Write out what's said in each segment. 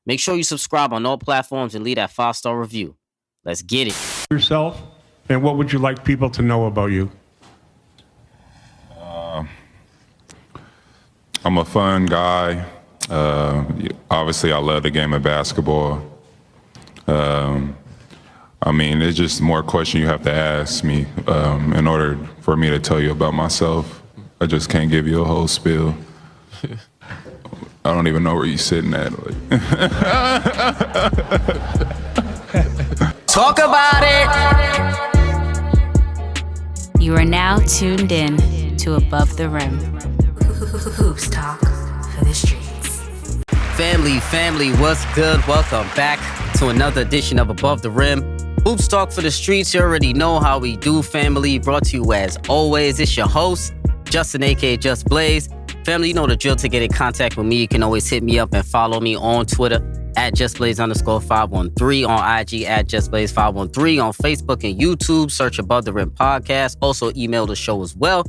Make sure you subscribe on all platforms and leave that 5-star review. Let's get it. Yourself, and what would you like people to know about you? I'm a fun guy. Obviously, I love the game of basketball. It's just more questions you have to ask me in order for me to tell you about myself. I just can't give you a whole spiel. I don't even know where you're sitting at. Talk about it! You are now tuned in to Above the Rim. Hoops talk for the streets. Family, what's good? Welcome back to another edition of Above the Rim. Hoops talk for the streets. You already know how we do, family. Brought to you as always. It's your host, Justin, aka Just Blaze. Family, you know the drill. To get in contact with me, you can always hit me up and follow me on Twitter at JustBlaze_513, on IG at JustBlaze513, on Facebook and YouTube. Search Above the Rim Podcast. Also email the show as well,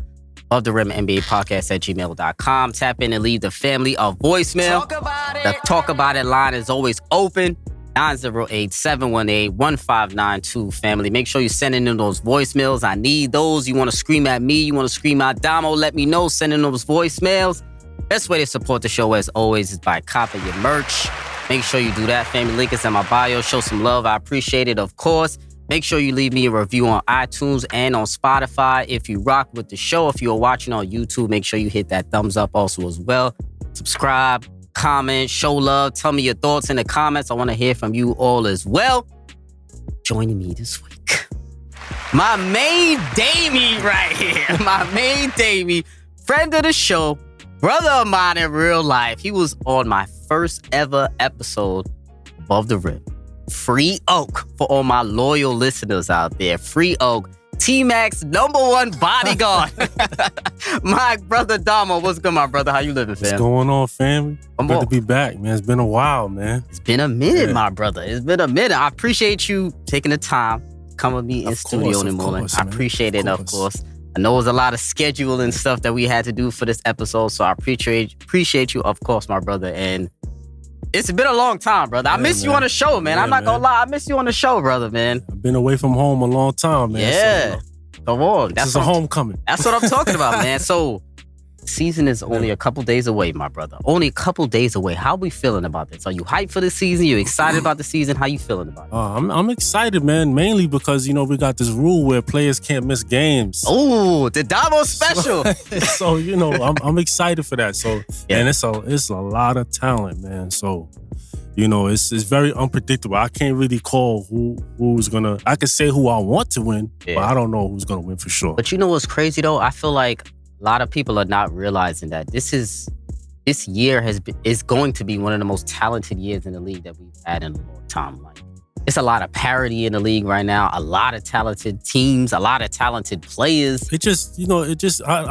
Above the Rim NBA Podcast at gmail.com. Tap in and leave the family a voicemail. The Talk About It line is always open. 908-718-1592, family. Make sure you're sending in those voicemails. I need those. You want to scream at me? You want to scream at Domo? Let me know. Send in those voicemails. Best way to support the show, as always, is by copping your merch. Make sure you do that, family. Link is in my bio. Show some love. I appreciate it, of course. Make sure you leave me a review on iTunes and on Spotify. If you rock with the show, if you're watching on YouTube, make sure you hit that thumbs up also as well. Subscribe, comment, show love. Tell me your thoughts in the comments. I want to hear from you all as well. Joining me this week, my main Damie right here. My main Damie, friend of the show, brother of mine in real life. He was on my first ever episode Above the Rim. Free Oak for all my loyal listeners out there. Free Oak, T-Mac's #1 bodyguard. My brother Domo. What's good, my brother? How you living, fam? What's going on, family? I'm Good to be back, man. It's been a while, man. It's been a minute, my brother. It's been a minute. I appreciate you taking the time to come with me in studio in the morning. I appreciate it, of course. I know it was a lot of scheduling stuff that we had to do for this episode, so I appreciate you, of course, my brother. And it's been a long time, brother. I miss you on the show, man. I'm not gonna lie. I miss you on the show, brother, man. I've been away from home a long time, man. Yeah. Come on. That's a homecoming. That's what I'm talking about, man. So, season is only a couple days away, my brother. Only a couple days away. How we feeling about this? Are you hyped for the season? You excited about the season? How you feeling about it? I'm excited, man. Mainly because, we got this rule where players can't miss games. Oh, the Domo special. So I'm excited for that. So, and it's a lot of talent, man. So, it's very unpredictable. I can't really call who's gonna. I can say who I want to win, but I don't know who's gonna win for sure. But you know what's crazy though? I feel like a lot of people are not realizing that this year is going to be one of the most talented years in the league that we've had in a long time. Like, it's a lot of parity in the league right now. A lot of talented teams, a lot of talented players. I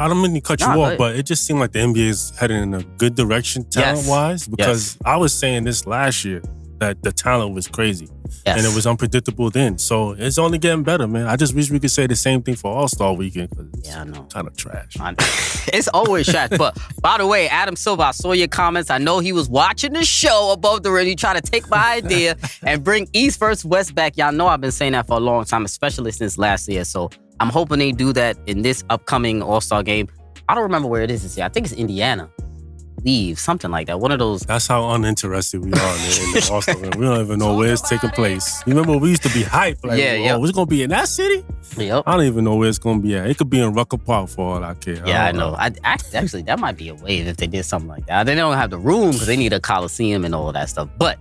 don't mean to cut you off, but it just seemed like the NBA is heading in a good direction talent-wise. Because I was saying this last year, that the talent was crazy. Yes. And it was unpredictable then. So it's only getting better, man. I just wish we could say the same thing for All-Star Weekend. I know. Kind of trash. It's always trash. But by the way, Adam Silva, I saw your comments. I know he was watching the show Above the Rim. He tried to take my idea and bring East versus West back. Y'all know I've been saying that for a long time, especially since last year. So I'm hoping they do that in this upcoming All-Star game. I don't remember where it is this year. I think it's Indiana. Something like that. One of those. That's how uninterested we are in the All-Star Game. We don't even know where it's taking place. You remember we used to be hyped. Like, it's going to be in that city? Yep. I don't even know where it's going to be at. It could be in Rucker Park for all I care. Yeah, I know. Actually, that might be a wave if they did something like that. They don't have the room because they need a Coliseum and all of that stuff. But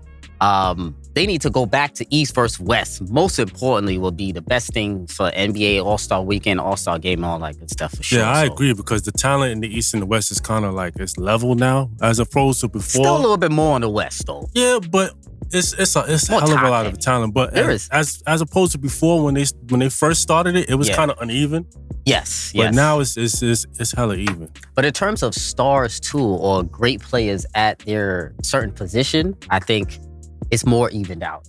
they need to go back to East versus West. Most importantly, will be the best thing for NBA All-Star Weekend, All-Star Game, all that good stuff for sure. Yeah, I agree because the talent in the East and the West is kind of like it's level now as opposed to before. Still a little bit more on the West though. Yeah, but it's a hell of a lot of talent. But as opposed to before when they first started it was kind of uneven. Yes. But now it's hella even. But in terms of stars too, or great players at their certain position, I think it's more evened out.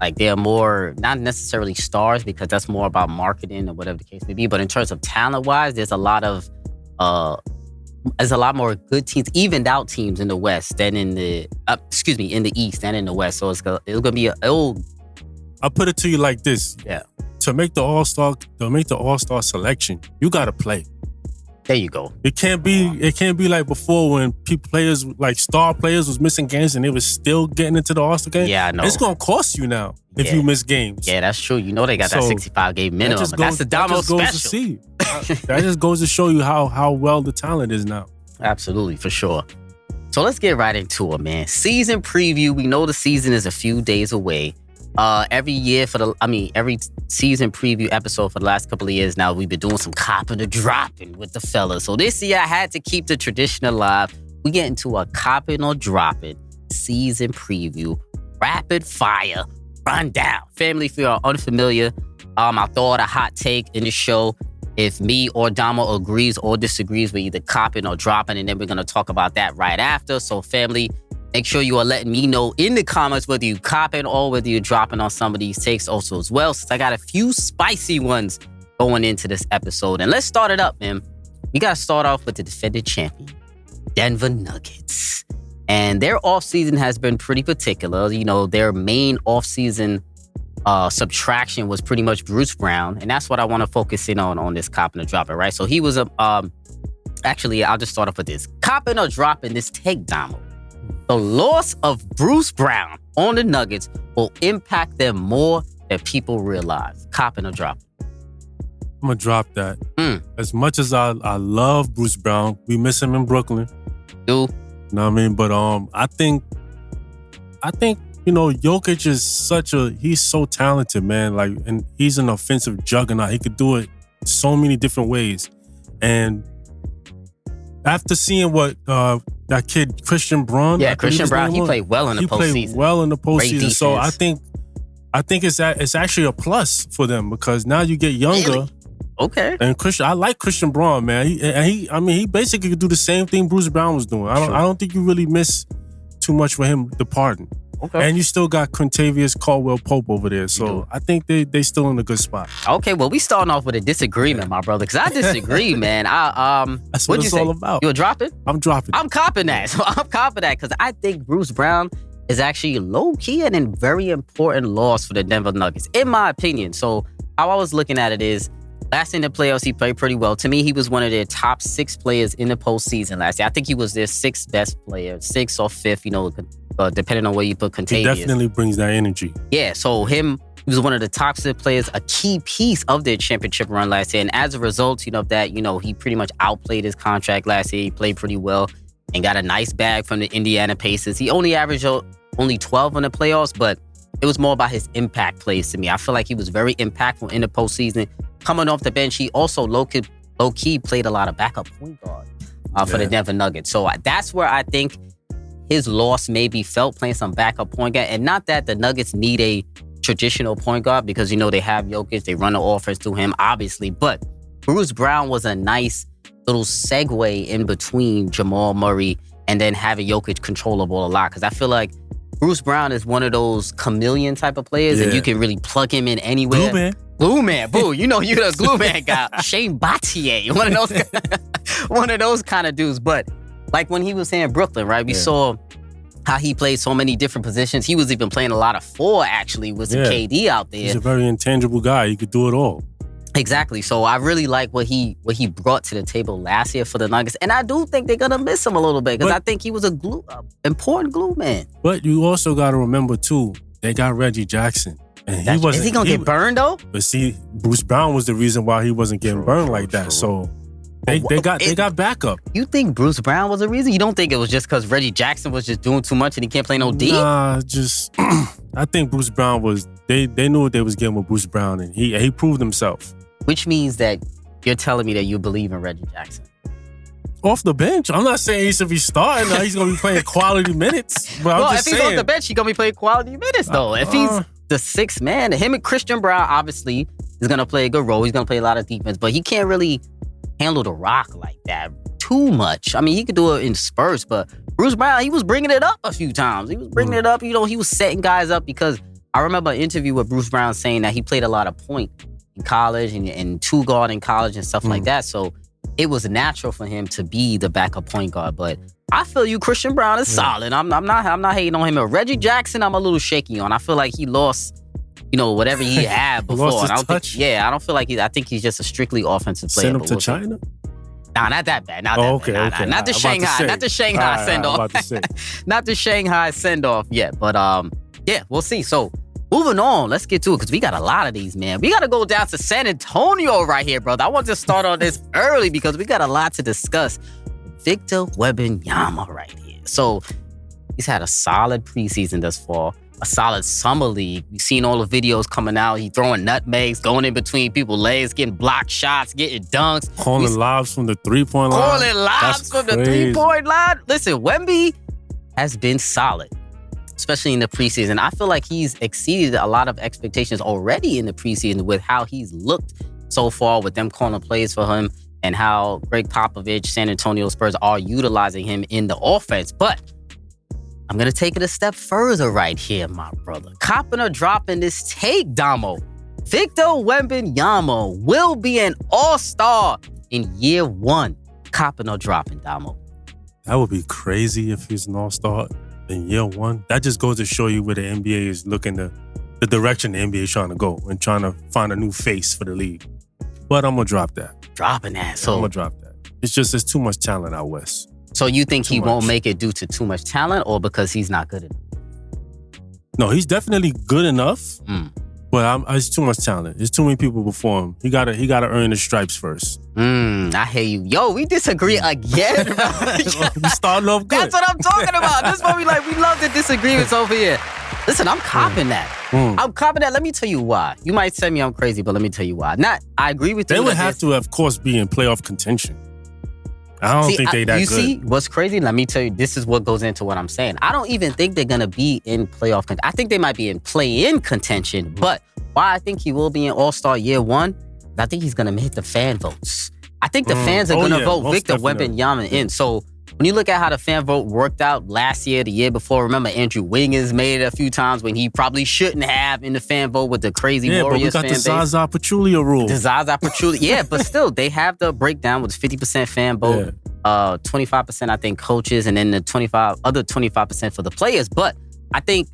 Like they're more, not necessarily stars because that's more about marketing or whatever the case may be. But in terms of talent-wise, there's a lot of there's a lot more good teams, evened out teams in the West than in the in the East than in the West. So it's gonna be I'll put it to you like this. Yeah. To make the All-Star selection, you gotta play. There you go. It can't be like before when players, like star players, was missing games and they was still getting into the All-Star game. Yeah, I know. It's gonna cost you now if you miss games. Yeah, that's true. You know they got that 65 game minimum. That's the Domo special. That just goes to show you how well the talent is now. Absolutely, for sure. So let's get right into it, man. Season preview. We know the season is a few days away. Every season preview episode for the last couple of years now, we've been doing some copping or dropping with the fellas. So this year I had to keep the tradition alive. We get into a copping or dropping season preview, rapid fire rundown. Family, if you are unfamiliar, I'll throw out a hot take in the show. If me or Domo agrees or disagrees, we're either copping or dropping, and then we're gonna talk about that right after. So family, make sure you are letting me know in the comments whether you copping or whether you're dropping on some of these takes also as well, since I got a few spicy ones going into this episode. And let's start it up, man. We got to start off with the defending champion, Denver Nuggets. And their offseason has been pretty particular. You know, their main offseason subtraction was pretty much Bruce Brown. And that's what I want to focus in on this copping or dropping, right? So he was actually, I'll just start off with this. Copping or dropping this take, Domo. The loss of Bruce Brown on the Nuggets will impact them more than people realize. Copping or dropping? I'm going to drop that. As much as I love Bruce Brown, we miss him in Brooklyn. Do? You know what I mean? But I think, you know, Jokic is he's so talented, man. Like, and he's an offensive juggernaut. He could do it so many different ways. And after seeing what that kid Christian Braun, Christian Braun, he played well in the postseason. He played well in the postseason. So I think it's actually a plus for them because now you get younger. Really? Okay. And I like Christian Braun, man. He basically could do the same thing Bruce Brown was doing. I don't think you really miss too much for him departing. Okay. And you still got Quintavious Caldwell-Pope over there. So I think they still in a good spot. Okay, well, we starting off with a disagreement, my brother, because I disagree, man. That's what it's all about. You a dropping? I'm dropping. I'm copping that. So I'm copping that because I think Bruce Brown is actually low-key and a very important loss for the Denver Nuggets, in my opinion. So how I was looking at it is, last in the playoffs, he played pretty well. To me, he was one of their top 6 players in the postseason last year. I think he was their 6th best player, 6th or 5th, you know, depending on where you put Quintavious. He definitely brings that energy. Yeah, so he was one of the top 6 players, a key piece of their championship run last year. And as a result, you know, that, you know, he pretty much outplayed his contract last year. He played pretty well and got a nice bag from the Indiana Pacers. He only averaged only 12 in the playoffs, but it was more about his impact plays to me. I feel like he was very impactful in the postseason. Coming off the bench, he also low-key played a lot of backup point guard for the Denver Nuggets. So that's where I think his loss may be felt, playing some backup point guard. And not that the Nuggets need a traditional point guard because, you know, they have Jokic. They run the offense through him, obviously. But Bruce Brown was a nice little segue in between Jamal Murray and then having Jokic control the ball a lot. Because I feel like Bruce Brown is one of those chameleon type of players and you can really plug him in anywhere. Glue man, boo. You know you're the glue man guy. Shane Battier, one of those kind of dudes. But like when he was here in Brooklyn, right? We saw how he played so many different positions. He was even playing a lot of 4, actually, with some KD out there. He's a very intangible guy. He could do it all. Exactly. So I really like what he brought to the table last year for the Nuggets. And I do think they're going to miss him a little bit because I think he was a important glue man. But you also got to remember, too, they got Reggie Jackson. And is he going to get burned, though? But see, Bruce Brown was the reason why he wasn't getting burned like that. So they got backup. You think Bruce Brown was the reason? You don't think it was just because Reggie Jackson was just doing too much and he can't play no D? Nah, just I think Bruce Brown was, they knew what they was getting with Bruce Brown, and he proved himself. Which means that you're telling me that you believe in Reggie Jackson. Off the bench. I'm not saying he should be starting. Now he's going to be playing quality minutes. But I'm just if he's off the bench, he's going to be playing quality minutes, though. If he's the 6th man, him and Christian Brown, obviously, is going to play a good role. He's going to play a lot of defense, but he can't really handle the rock like that too much. I mean, he could do it in spurts, but Bruce Brown, he was bringing it up a few times. He was bringing it up. You know, he was setting guys up because I remember an interview with Bruce Brown saying that he played a lot of point in college and 2 guard in college and stuff like that. So it was natural for him to be the backup point guard. But I feel you, Christian Brown is solid. I'm not hating on him. And Reggie Jackson, I'm a little shaky on. I feel like he lost, whatever he had before. Lost his touch? I don't feel like I think he's just a strictly offensive player. Send him to China? Nah, not that bad. Okay. Not the Shanghai. Not the Shanghai send-off. Not the Shanghai send-off yet. But we'll see. So moving on, let's get to it because we got a lot of these, man. We got to go down to San Antonio right here, brother. I want to start on this early because we got a lot to discuss. Victor Wembanyama right here. So he's had a solid preseason thus far. A solid summer league. We've seen all the videos coming out. He throwing nutmegs, going in between people's legs, getting blocked shots, getting dunks. Calling lobs from the three-point line. Calling lobs from the three-point line. Listen, Wemby has been solid, especially in the preseason. I feel like he's exceeded a lot of expectations already in the preseason with how he's looked so far with them calling plays for him and how Greg Popovich, San Antonio Spurs are utilizing him in the offense. But I'm going to take it a step further right here, my brother. Coppin or dropping this take, Domo. Victor Wembanyama will be an all-star in year one. Coppin or dropping, Domo. That would be crazy if he's an all-star in year one. That just goes to show you where the NBA is looking the direction the NBA is trying to go and trying to find a new face for the league. But I'm going to drop that. Dropping that. So I'm going to drop that. It's just there's too much talent out west. So you think he won't make it due to too much talent or because he's not good enough? No, he's definitely good enough, but it's too much talent. There's too many people before him. He gotta earn his stripes first. I hear you. Yo, we disagree again, bro. We starting off good. That's what I'm talking about. This is what we love the disagreements over here. Listen, I'm copping that. I'm copping that. Let me tell you why. You might say me I'm crazy, but let me tell you why. I agree with you. They would have to, of course, be in playoff contention. I don't think they that good. You see what's crazy? Let me tell you, this is what goes into what I'm saying. I don't even think they're going to be in playoff contention. I think they might be in play-in contention, but why I think he will be in All-Star year one, I think he's going to hit the fan votes. I think the fans are going to vote Victor Wembanyama in. So when you look at how the fan vote worked out last year, the year before, remember Andrew Wiggins made it a few times when he probably shouldn't have in the fan vote with the crazy Warriors fan base. Yeah, but we got the Zaza Pachulia rule. The Zaza Pachulia, yeah, but still, they have the breakdown with 50% fan vote, 25% I think coaches, and then the 25% for the players. But I think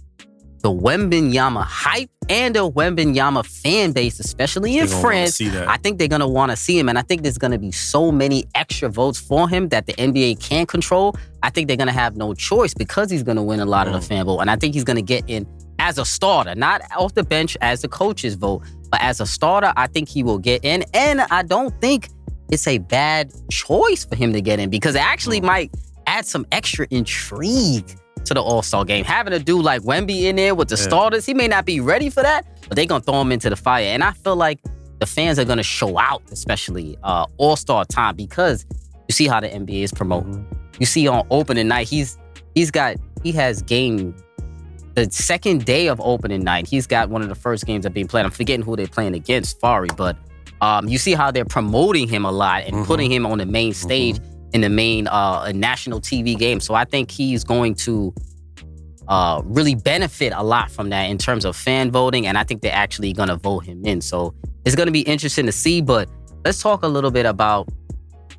the Wembanyama hype and the Wembanyama fan base, especially in France, I think they're going to want to see him. And I think there's going to be so many extra votes for him that the NBA can't control. I think they're going to have no choice because he's going to win a lot of the fan vote. And I think he's going to get in as a starter, not off the bench as the coach's vote, but as a starter, I think he will get in. And I don't think it's a bad choice for him to get in because it actually might add some extra intrigue to the All-Star game. Having a dude like Wemby in there with the starters, he may not be ready for that, but they're going to throw him into the fire. And I feel like the fans are going to show out, especially All-Star time, because you see how the NBA is promoting. You see on opening night, he has game the second day of opening night. He's got one of the first games that being played. I'm forgetting who they're playing against, Fari, but you see how they're promoting him a lot and putting him on the main stage in the main national TV game. So I think he's going to really benefit a lot from that in terms of fan voting, and I think they're actually going to vote him in. So it's going to be interesting to see, but let's talk a little bit about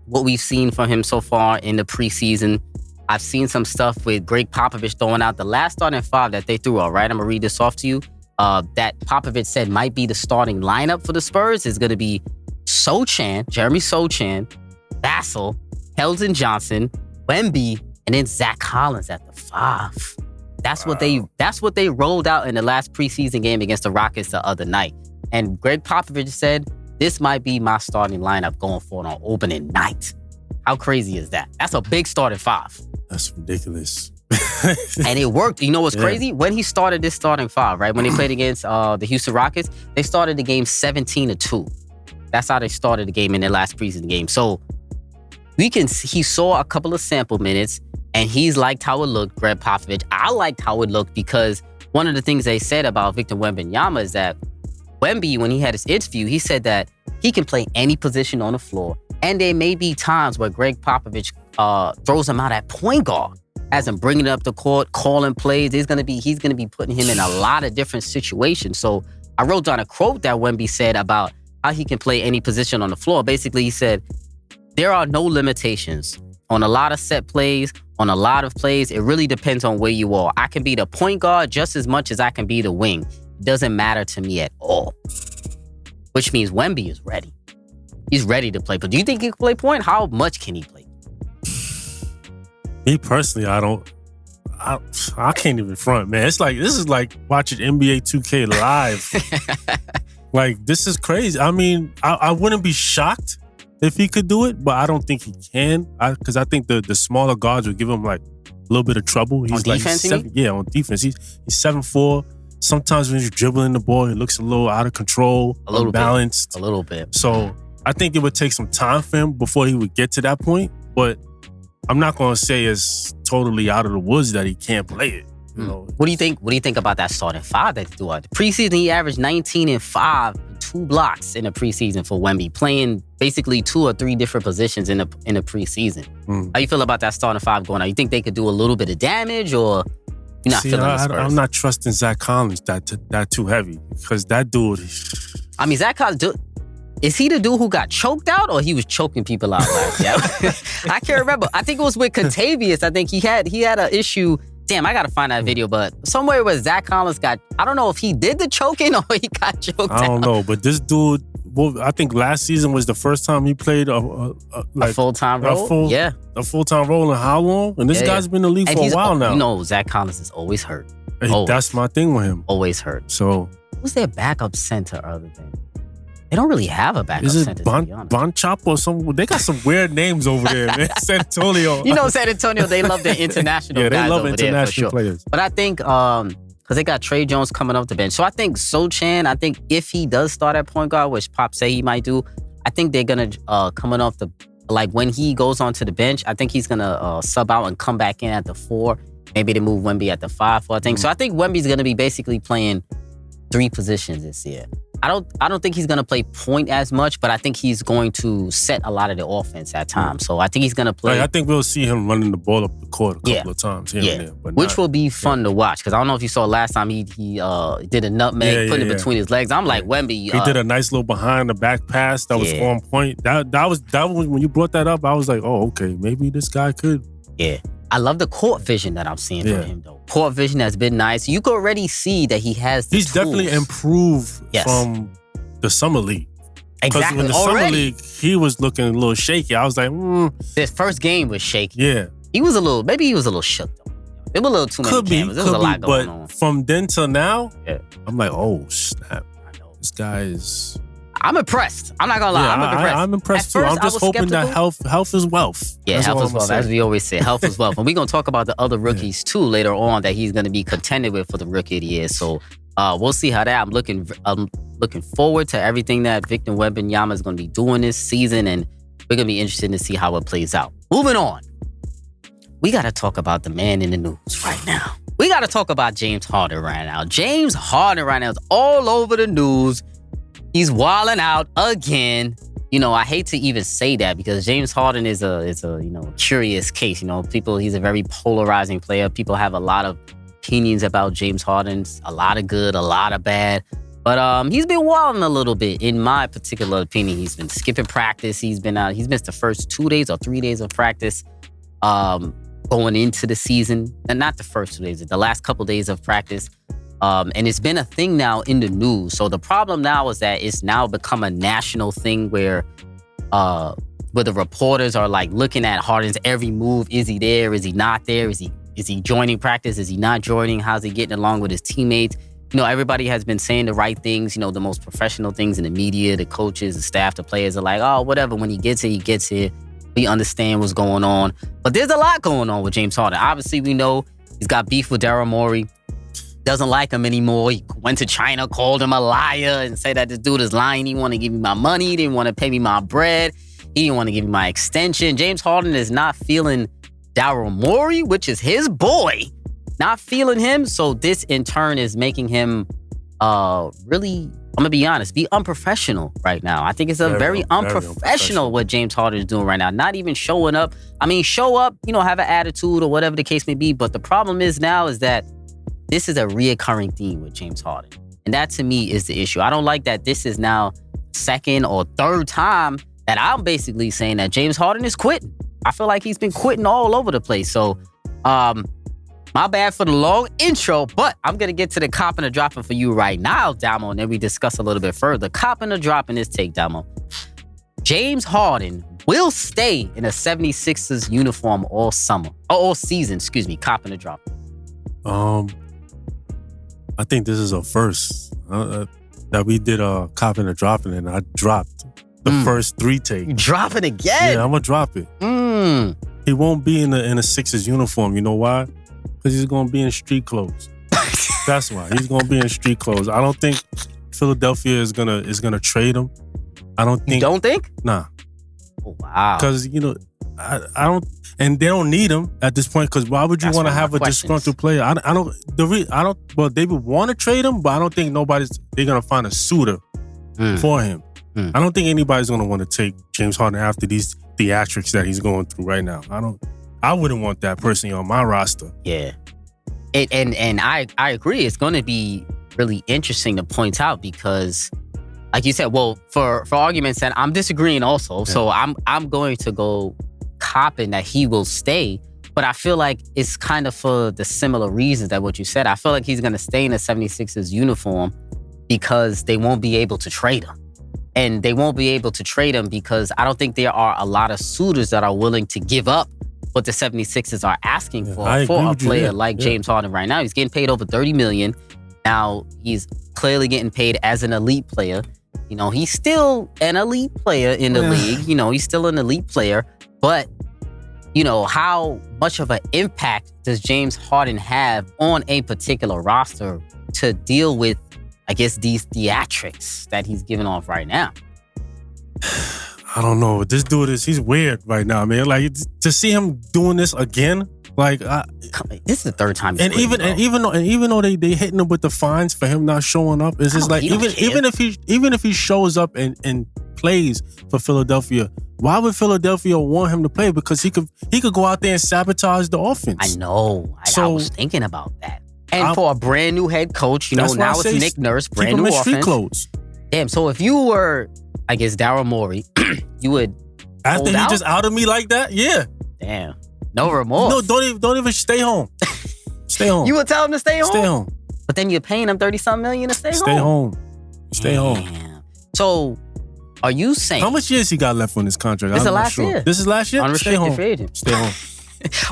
what we've seen from him so far in the preseason. I've seen some stuff with Greg Popovich throwing out the last starting five that they threw out, right? I'm going to read this off to you. That Popovich said might be the starting lineup for the Spurs is going to be Jeremy Sochan, Vassell, Keldon Johnson, Wemby, and then Zach Collins at the 5. That's what they rolled out in the last preseason game against the Rockets the other night. And Greg Popovich said, this might be my starting lineup going forward on opening night. How crazy is that? That's a big starting 5. That's ridiculous. And it worked. You know what's crazy? When he started this starting 5, right? When they played against the Houston Rockets, they started the game 17-2. That's how they started the game in their last preseason game. So he saw a couple of sample minutes and he's liked how it looked, Greg Popovich. I liked how it looked because one of the things they said about Victor Wembanyama is that Wemby, when he had his interview, he said that he can play any position on the floor. And there may be times where Greg Popovich throws him out at point guard, as in bringing up the court, calling plays. He's going to be putting him in a lot of different situations. So I wrote down a quote that Wemby said about how he can play any position on the floor. Basically, he said, there are no limitations on a lot of set plays, on a lot of plays. It really depends on where you are. I can be the point guard just as much as I can be the wing. It doesn't matter to me at all. Which means Wemby is ready. He's ready to play. But do you think he can play point? How much can he play? Me personally, I can't even front, man. This is like watching NBA 2K live. Like, this is crazy. I mean, I wouldn't be shocked if he could do it, but I don't think he can. Because I think the smaller guards would give him like a little bit of trouble. He's on defense, on defense. He's 7'4". Sometimes when he's dribbling the ball, he looks a little out of control, unbalanced. A little bit. So I think it would take some time for him before he would get to that point. But I'm not going to say it's totally out of the woods that he can't play it. You know? What do you think? What do you think about that starting five that they do? The preseason, he averaged 19 and 5, 2 blocks in the preseason for Wemby, playing basically 2 or 3 different positions in the preseason. How you feel about that starting five going on? You think they could do a little bit of damage, or you're not feeling the Spurs? I'm not trusting Zach Collins that too heavy, because that dude. I mean, Zach Collins, is he the dude who got choked out, or he was choking people out last year? I can't remember. I think it was with Contavious. I think he had an issue. Damn, I gotta find that video, but somewhere where Zach Collins I don't know if he did the choking or he got choked out. I don't know, but this dude, I think last season was the first time he played a full-time role. A full-time role in how long? And this guy's been in the league for a while now. You know, Zach Collins is always hurt. That's my thing with him. Always hurt. So who's their backup center other than? They don't really have a backup center. Is it Bon Chop or something? They got some weird names over there, man. San Antonio. You know, San Antonio, they love their international guys. Yeah, they love over international there, players. But I think, because they got Trey Jones coming off the bench. So I think Sochan, if he does start at point guard, which Pop say he might do, I think they're going to, coming off when he goes onto the bench, I think he's going to sub out and come back in at the 4. Maybe they move Wemby at the 5, I think. So I think Wemby's going to be basically playing 3 positions this year. I don't think he's going to play point as much, but I think he's going to set a lot of the offense at times. So I think he's going to play. I think we'll see him running the ball up the court a couple of times here and there. But which will be fun to watch, because I don't know if you saw last time he did a nutmeg, put it between his legs. I'm like, Wemby. He did a nice little behind the back pass that was on point. That was when you brought that up, I was like, oh, okay, maybe this guy could. Yeah. I love the court vision that I'm seeing from him, though. Court vision has been nice. You can already see that he has the He's tools. Definitely improved from the Summer League. Exactly. Because in the Summer League, he was looking a little shaky. I was like, His first game was shaky. Yeah. Maybe he was a little shook, though. There were a little too many cameras. There was a lot going on. But from then till now, I'm like, oh, snap. I know. This guy is... I'm impressed. I'm not gonna lie. I'm impressed. I'm impressed too. I'm just hoping that health is wealth. Yeah, health is wealth. As we always say, health is wealth. And we're gonna talk about the other rookies too later on that he's gonna be contended with for the Rookie of the Year. So we'll see how that. I'm looking forward to everything that Victor Wembanyama is gonna be doing this season, and we're gonna be interested to see how it plays out. Moving on, we gotta talk about the man in the news right now. We gotta talk about James Harden right now. James Harden right now is all over the news. He's wilding out again. You know, I hate to even say that, because James Harden is a curious case. You know, he's a very polarizing player. People have a lot of opinions about James Harden, a lot of good, a lot of bad. But he's been wilding a little bit, in my particular opinion. He's been skipping practice. He's missed the first 2 days or 3 days of practice going into the season. And not the first 2 days, the last couple days of practice. And it's been a thing now in the news. So the problem now is that it's now become a national thing where the reporters are like looking at Harden's every move. Is he there? Is he not there? Is he joining practice? Is he not joining? How's he getting along with his teammates? You know, everybody has been saying the right things, you know, the most professional things in the media, the coaches, the staff, the players are like, oh, whatever. When he gets here, he gets here. We understand what's going on. But there's a lot going on with James Harden. Obviously, we know he's got beef with Daryl Morey. Doesn't like him anymore. He went to China, called him a liar, and said that this dude is lying. He didn't want to give me my money. He didn't want to pay me my bread. He didn't want to give me my extension. James Harden is not feeling Daryl Morey, which is his boy. Not feeling him. So this in turn is making him really, I'm going to be honest, be unprofessional right now. I think it's very unprofessional what James Harden is doing right now. Not even showing up. I mean, show up, you know, have an attitude or whatever the case may be. But the problem is now is that this is a reoccurring theme with James Harden. And that, to me, is the issue. I don't like that this is now second or third time that I'm basically saying that James Harden is quitting. I feel like he's been quitting all over the place. So, my bad for the long intro, but I'm going to get to the Coppin or Droppin for you right now, Domo, and then we discuss a little bit further. Coppin or Droppin this take, Domo. James Harden will stay in a 76ers uniform all season, Coppin or Droppin. I think this is a first that we did a Coppin or Droppin, and I dropped the first 3 takes. You drop it again? Yeah, I'm going to drop it. He won't be in a Sixers uniform. You know why? Because he's going to be in street clothes. That's why. He's going to be in street clothes. I don't think Philadelphia is gonna trade him. I don't think. You don't think? Nah. Oh, wow. Because, I don't, and they don't need him at this point. Because why would you want to have a disgruntled player? Well, they would want to trade him, but I don't think they're gonna find a suitor for him. I don't think anybody's gonna want to take James Harden after these theatrics that he's going through right now. I wouldn't want that personally on my roster. Yeah. And I agree. It's going to be really interesting to point out because, like you said, well, for argument's sake, I'm disagreeing also. Yeah. So I'm going to go Coppin that he will stay, but I feel like it's kind of for the similar reasons that what you said. I feel like he's going to stay in the 76ers uniform because they won't be able to trade him. And they won't be able to trade him because I don't think there are a lot of suitors that are willing to give up what the 76ers are asking for a player like James Harden right now. He's getting paid over $30 million. Now, he's clearly getting paid as an elite player. He's still an elite player in the league. He's still an elite player. But, how much of an impact does James Harden have on a particular roster to deal with, I guess, these theatrics that he's giving off right now? I don't know. This dude he's weird right now, man. Like, to see him doing this again, like, this is the third time. Even though they hitting him with the fines for him not showing up, it's just like even if he shows up and plays for Philadelphia, why would Philadelphia want him to play? Because he could go out there and sabotage the offense. I know. I was thinking about that. And for a brand new head coach, now it's Nick Nurse, brand new offense. Street clothes. Damn. So if you were, I guess, Daryl Morey, you would after he just outed me like that, yeah. Damn. No remorse. No, don't even stay home. Stay home. You would tell him to stay home? Stay home. But then you're paying him $30-something million to stay home. Stay home. So, are you saying how much years he got left on this contract? This is last year. This is last year? Unrestricted free agent. Stay home.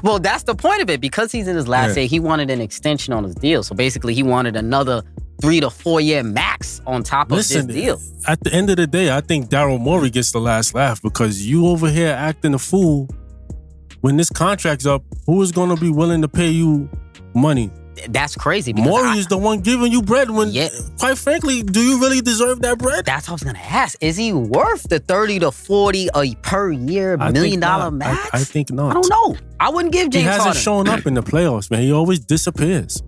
Well, that's the point of it. Because he's in his last year, he wanted an extension on his deal. So basically, he wanted another 3 to 4 year max on top of this deal. At the end of the day, I think Daryl Morey gets the last laugh because you over here acting a fool. When this contract's up, who is going to be willing to pay you money? That's crazy. Morey is the one giving you bread when, quite frankly, do you really deserve that bread? That's what I was going to ask. Is he worth the 30 to 40 per year $1 million max? I think not. I don't know. I wouldn't give James Harden. He hasn't shown up in the playoffs, man. He always disappears.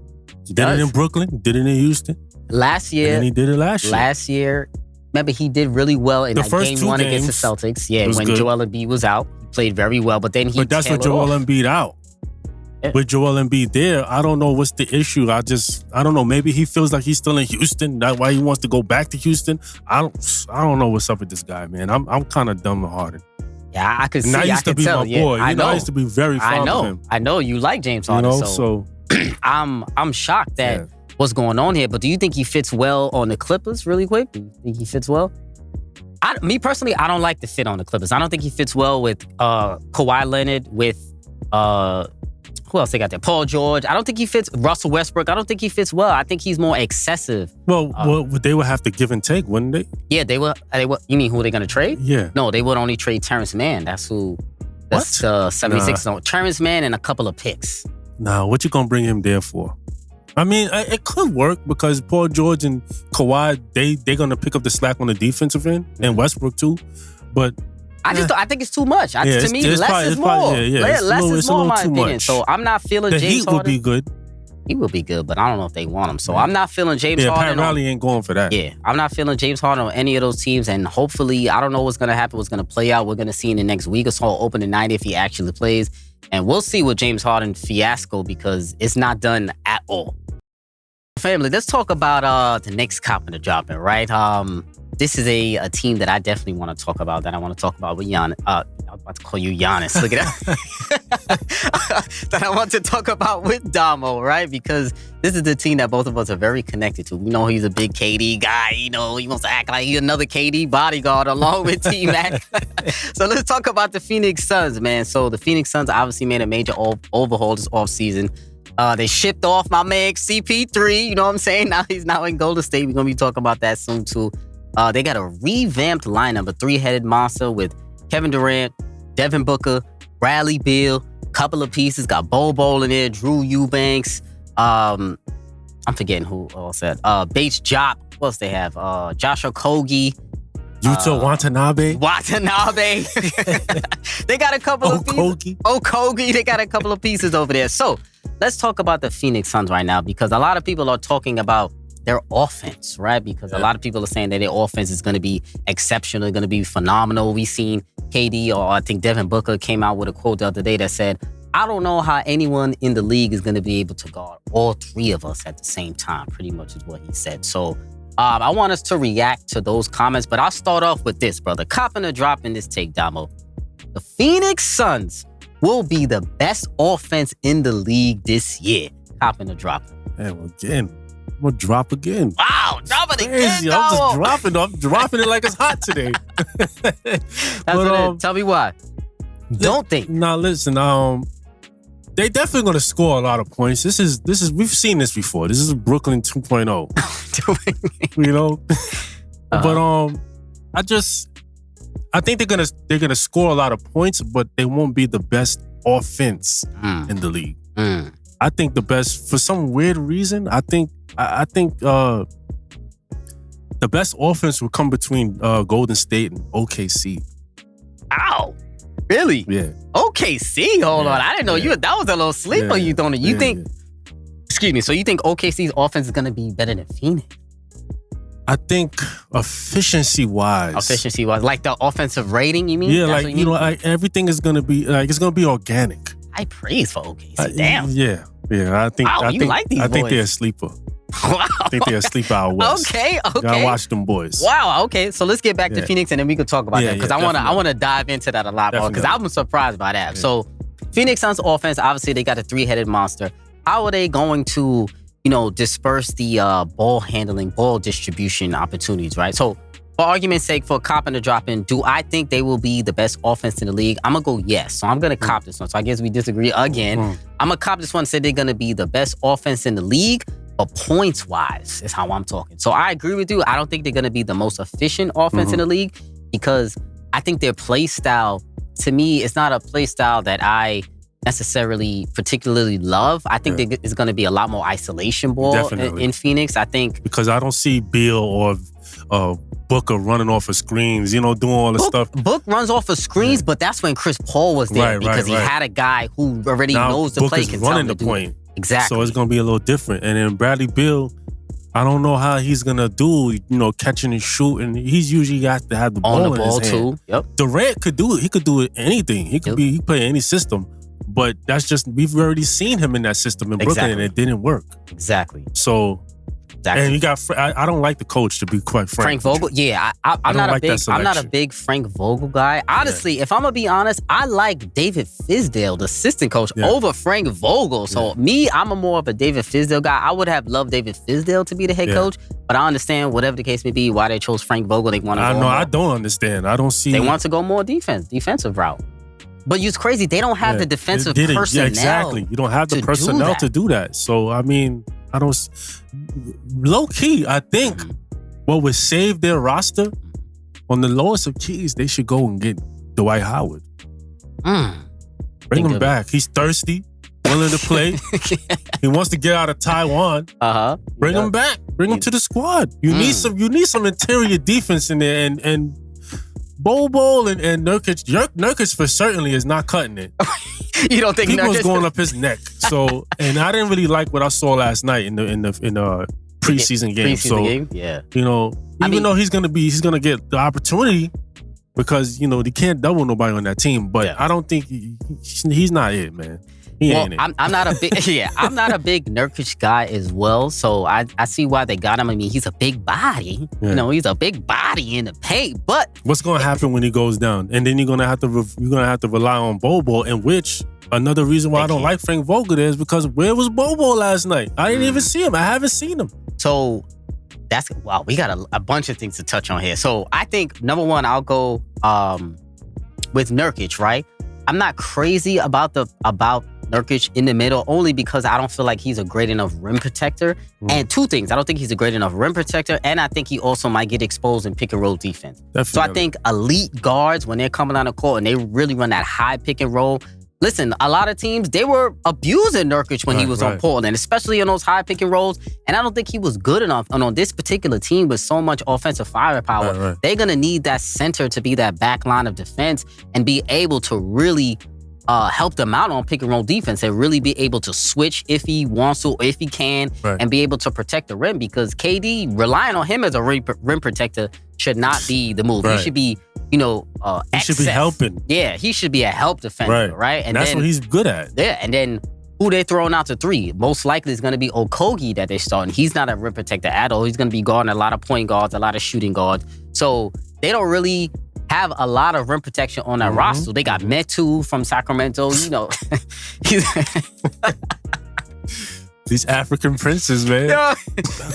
He did it in Brooklyn, did it in Houston. Last year. And then he did it last year. Last year, remember, he did really well in that game 1 against the Celtics. Yeah, when Joel Embiid was out. He played very well, but then But that's with Joel Embiid out. Yeah. With Joel Embiid there, I don't know what's the issue. I don't know. Maybe he feels like he's still in Houston. That's why he wants to go back to Houston. I don't know what's up with this guy, man. I'm kind of dumb and Harden. Yeah, I could see. And I used to be my boy. I know. I used to be very fond of him. I know you like James Harden. So I'm shocked that what's going on here. But do you think he fits well on the Clippers? Really quick, do you think he fits well? Me personally, I don't like the fit on the Clippers. I don't think he fits well with Kawhi Leonard, with who else they got there? Paul George. I don't think he fits. Russell Westbrook. I don't think he fits well. I think he's more excessive. Well, they would have to give and take, wouldn't they? Yeah, they would. You mean who they're going to trade? Yeah. No, they would only trade Terrence Mann. That's who. That's the 76ers. Terrence Mann and a couple of picks. Nah, what you going to bring him there for? I mean, it could work because Paul George and Kawhi, they're going to pick up the slack on the defensive end, and Westbrook too. But I think it's too much. To me, less is more. Less is more, in my opinion. So I'm not feeling James Harden. The Heat will be good. He will be good, but I don't know if they want him. So I'm not feeling James Harden. Pat Riley ain't going for that. Yeah, I'm not feeling James Harden on any of those teams. And hopefully, I don't know what's going to happen, what's going to play out. We're going to see in the next week or so, opening night, if he actually plays. And we'll see with James Harden fiasco because it's not done at all. Family, let's talk about the next Coppin or Droppin, right? this is a team that I definitely want to talk about. That I want to talk about with Giannis. I was about to call you Giannis. Look at that. That I want to talk about with Domo, right? Because this is the team that both of us are very connected to. We know he's a big KD guy. You know, he wants to act like he's another KD bodyguard along with T-Mac. So let's talk about the Phoenix Suns, man. So the Phoenix Suns obviously made a major overhaul this offseason. They shipped off my man CP3. You know what I'm saying? Now he's in Golden State. We're going to be talking about that soon, too. They got a revamped lineup, a three-headed monster with Kevin Durant, Devin Booker, Bradley Beal, couple of pieces. Got Bobo in there, Drew Eubanks. I'm forgetting who else said. Bates Jop. What else they have? Joshua Okogie. Yuta Watanabe. They got a couple of pieces. Okogie. They got a couple of pieces over there. So let's talk about the Phoenix Suns right now, because a lot of people are talking about their offense, right? Because a lot of people are saying that their offense is going to be exceptional, going to be phenomenal. We seen KD, or I think Devin Booker, came out with a quote the other day that said, I don't know how anyone in the league is going to be able to guard all three of us at the same time, pretty much is what he said. So I want us to react to those comments, but I'll start off with this, brother. Coppin or dropping this take, Domo. The Phoenix Suns will be the best offense in the league this year. Coppin or dropping. Man, again. I'm gonna drop again. Wow, drop it Crazy. again. I'm just dropping. I'm dropping it like it's hot today. Tell me why. Don't think. Nah, listen. They definitely gonna score a lot of points. This is. We've seen this before. This is Brooklyn 2.0. You know. But I think they're gonna score a lot of points, but they won't be the best offense in the league. I think the best, for some weird reason, I think the best offense will come between Golden State and OKC. Ow. Really? Yeah. OKC? Hold on. I didn't know that was a little sleeper you throwing it. You think, excuse me, so you think OKC's offense is going to be better than Phoenix? I think efficiency-wise. Like the offensive rating, you mean? Yeah, like, you know, like everything is going to be, like, it's going to be organic. High praise for OKC. Damn. Yeah. I think like these boys. I think they're a sleeper. Wow. I think they're a sleeper out west. Okay. Gotta watch them boys. Wow. Okay. So let's get back to Phoenix, and then we can talk about that, because I want to dive into that a lot more, because I'm surprised by that. Yeah. So Phoenix Suns offense, obviously they got a three-headed monster. How are they going to, disperse the ball handling, ball distribution opportunities, right? So for argument's sake, for Coppin or dropping, do I think they will be the best offense in the league? I'm going to go yes. So I'm going to cop this one. So I guess we disagree again. I'm going to cop this one and say they're going to be the best offense in the league, but points-wise is how I'm talking. So I agree with you. I don't think they're going to be the most efficient offense in the league, because I think their play style, to me, it's not a play style that I necessarily particularly love. I think it's going to be a lot more isolation ball in Phoenix. I think because I don't see Beal or Booker running off of screens, doing all the stuff. Book runs off of screens, but that's when Chris Paul was there, because he had a guy who already knows the play. Booker's running the point. Exactly. So it's going to be a little different. And then Bradley Beal, I don't know how he's going to do, catching and shooting. He's usually got to have the ball in his hand. Too. Yep. Durant could do it. He could do it anything. He play any system. But that's just, we've already seen him in that system in Brooklyn, and it didn't work. Exactly. So, and you got, I don't like the coach, to be quite frank. Frank Vogel? Yeah, I'm not a big Frank Vogel guy. Honestly, if I'm going to be honest, I like David Fizdale, the assistant coach, over Frank Vogel. So I'm more of a David Fizdale guy. I would have loved David Fizdale to be the head coach, but I understand, whatever the case may be, why they chose Frank Vogel. They want to I don't understand. I don't see. They want to go more defensive route. But it's crazy. They don't have the defensive personnel. Yeah, exactly. You don't have the personnel to do that. So, I mean, I don't... Low key, I think what would save their roster, on the lowest of keys, they should go and get Dwight Howard. Bring him back. He's thirsty, willing to play. He wants to get out of Taiwan. Bring him back. Bring him to the squad. You need some interior defense in there, and Bobo and Nurkic. Nurkic for certainly is not cutting it. You don't think Nurkic was going up his neck? So, and I didn't really like what I saw last night in the preseason game. Even though he's gonna get the opportunity, because he can't double nobody on that team. But I don't think he's not it, man. ain't it. I'm not a big I'm not a big Nurkic guy as well. So I see why they got him. I mean, he's a big body. Yeah. You know, he's a big body in the paint. But what's going to happen when he goes down? And then you're going to have to rely on Bobo, in which another reason why I don't like Frank Vogel is because where was Bobo last night? I didn't even see him. I haven't seen him. So we got a bunch of things to touch on here. So I think number one, I'll go with Nurkic, right? I'm not crazy about Nurkic in the middle, only because I don't feel like he's a great enough rim protector. And two things, I don't think he's a great enough rim protector, and I think he also might get exposed in pick and roll defense. Definitely. So I think elite guards, when they're coming on the court and they really run that high pick and roll, listen, a lot of teams, they were abusing Nurkic when he was on Portland, especially on those high pick and rolls. And I don't think he was good enough. And on this particular team with so much offensive firepower, they're going to need that center to be that back line of defense and be able to really help them out on pick and roll defense and really be able to switch if he wants to, if he can, and be able to protect the rim, because KD, relying on him as a rim protector should not be the move. He should be, he should be helping. Yeah, he should be a help defender, right? And that's what he's good at. Yeah, and then who they throwing out to three? Most likely is going to be Okogie that they're starting. He's not a rim protector at all. He's going to be guarding a lot of point guards, a lot of shooting guards. So they don't really have a lot of rim protection on that roster. They got Metu from Sacramento, These African princes, man.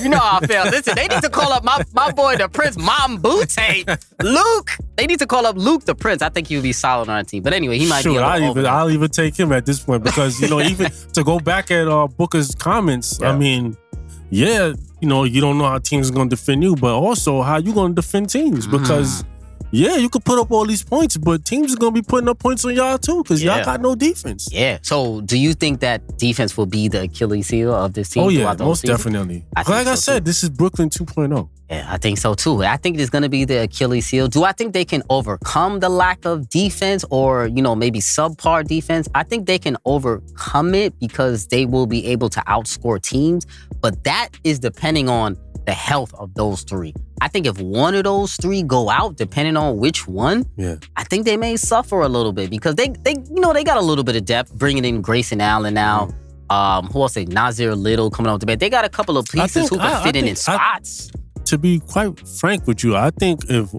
You know how I feel. Listen, they need to call up my boy, the Prince Mambute. Luke. They need to call up Luke the Prince. I think he would be solid on our team. But anyway, he might be I'll even take him at this point because, even to go back at Booker's comments, I mean, you don't know how teams are going to defend you, but also how you going to defend teams because... Yeah, you could put up all these points, but teams are going to be putting up points on y'all too because y'all got no defense. Yeah. So do you think that defense will be the Achilles heel of this team? Oh, yeah, most definitely. Like I said, this is Brooklyn 2.0. Yeah, I think so too. I think it's going to be the Achilles heel. Do I think they can overcome the lack of defense or, maybe subpar defense? I think they can overcome it because they will be able to outscore teams. But that is depending on the health of those three. I think if one of those three go out, depending on which one, I think they may suffer a little bit because they got a little bit of depth, bringing in Grayson Allen now. Who else? Nasir Little coming off the bench. They got a couple of pieces who can fit in spots. To be quite frank with you, I think if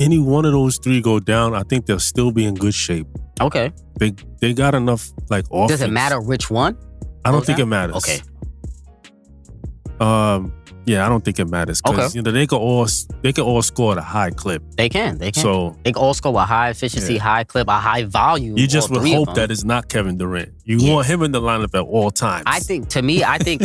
any one of those three go down, I think they'll still be in good shape. Okay. They got enough offense. Does it matter which one? I don't think it matters. Okay. Yeah, I don't think it matters because they could all score at a high clip. They can. So they can all score a high efficiency, high clip, a high volume. You just would hope that it's not Kevin Durant. You want him in the lineup at all times. I think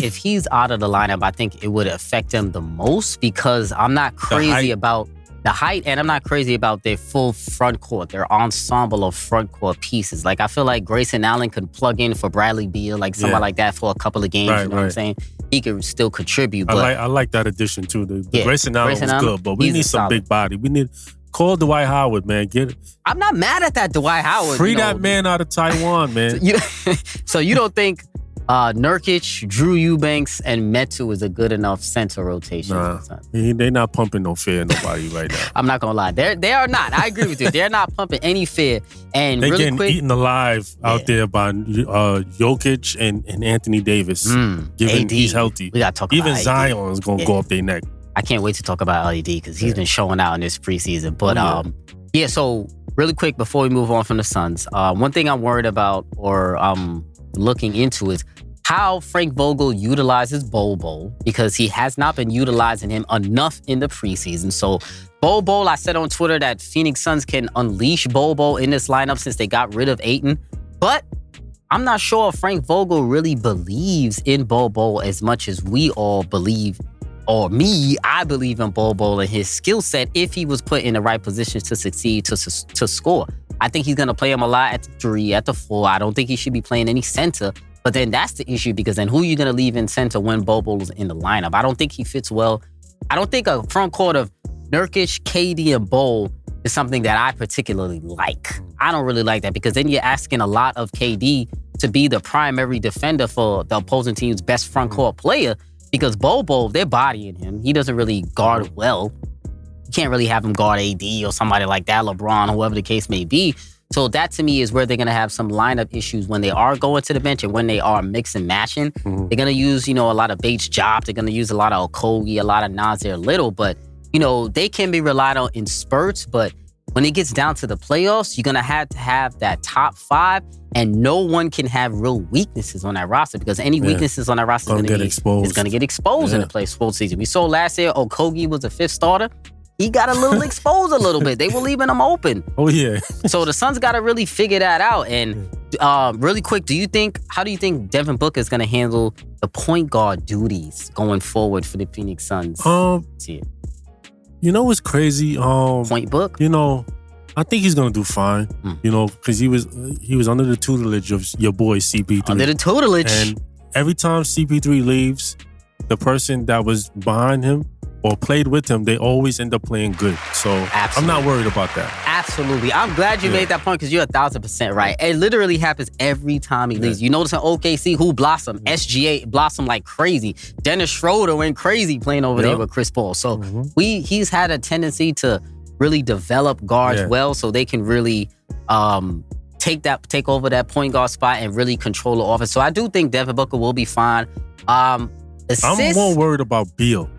if he's out of the lineup, I think it would affect him the most because I'm not crazy about the height, and I'm not crazy about their full front court, their ensemble of front court pieces. Like I feel like Grayson Allen could plug in for Bradley Beal, like somebody like that for a couple of games. You know what I'm saying? He could still contribute. But I like that addition too. The Grayson Allen was good, but we need some big body. We need call Dwight Howard, man. Get it. I'm not mad at that Dwight Howard. Free that man out of Taiwan, man. So you don't think Nurkic, Drew Eubanks, and Metu is a good enough center rotation? Nah, they not pumping no fear in nobody right now. I'm not gonna lie, they are not. I agree with you. They're not pumping any fear. And they really getting eaten alive out there by Jokic and Anthony Davis. Given AD, he's healthy. We gotta talk even about Zion is gonna go up their neck. I can't wait to talk about AD because he's been showing out in this preseason. But so really quick before we move on from the Suns, one thing I'm worried about or looking into is how Frank Vogel utilizes Bol because he has not been utilizing him enough in the preseason. So Bol, I said on Twitter that Phoenix Suns can unleash Bol in this lineup since they got rid of Ayton. But I'm not sure if Frank Vogel really believes in Bol as much as we all believe, or me, I believe in Bol and his skill set if he was put in the right positions to succeed, to score. I think he's going to play him a lot at the 3, at the 4. I don't think he should be playing any center. But then that's the issue because then who are you going to leave in center when Bobo's in the lineup? I don't think he fits well. I don't think a front court of Nurkic, KD, and Bol is something that I particularly like. I don't really like that because then you're asking a lot of KD to be the primary defender for the opposing team's best front court player because Bol, they're bodying him. He doesn't really guard well. You can't really have him guard AD or somebody like that, LeBron, whoever the case may be. So that to me is where they're going to have some lineup issues when they are going to the bench and when they are mix and matching. They're going to use, a lot of Bates Job. They're going to use a lot of Okogie, a lot of Nasir Little. But, they can be relied on in spurts. But when it gets down to the playoffs, you're going to have that top 5. And no one can have real weaknesses on that roster because any weaknesses on that roster is going to get exposed in the full season. We saw last year Okogie was a 5th starter. He got a little exposed a little bit. They were leaving him open. Oh, yeah. So the Suns got to really figure that out. And really quick, how do you think Devin Booker is going to handle the point guard duties going forward for the Phoenix Suns? What's crazy? Point Book? I think he's going to do fine. Because he was under the tutelage of your boy CP3. Under the tutelage. And every time CP3 leaves, the person that was behind him or played with him, they always end up playing good. So I'm not worried about that. Absolutely. I'm glad you made that point because you're 1,000% right. It literally happens every time he leaves. You notice in OKC who blossomed? SGA blossomed like crazy. Dennis Schroeder went crazy playing over there with Chris Paul. So he's had a tendency to really develop guards well so they can really take over that point guard spot and really control the offense. So I do think Devin Booker will be fine. I'm more worried about Beal.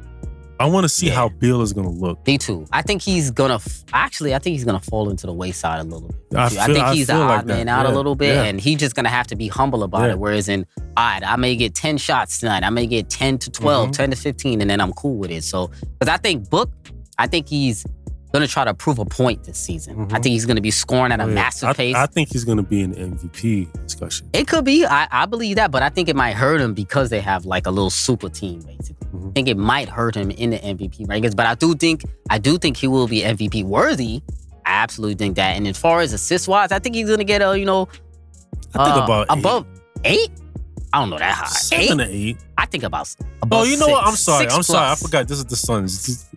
I want to see how Beal is going to look. Me too. I think he's going to fall into the wayside a little bit. I think he's the odd man out a little bit, and he's just going to have to be humble about it. Whereas all right, I may get 10 shots tonight. I may get 10 to 12, 10 to 15, and then I'm cool with it. So, because I think he's going to try to prove a point this season. I think he's going to be scoring at a massive pace. I think he's going to be in the MVP discussion. It could be. I believe that, but I think it might hurt him because they have like a little super team, basically. I think it might hurt him in the MVP rankings, but I do think he will be MVP worthy. I absolutely think that. And as far as assists wise, I think he's going to get I think about above 8. I don't know that high. 7 to 8. I think about above. Oh, you know 6. what? I'm sorry. 6+. I forgot. This is the Suns.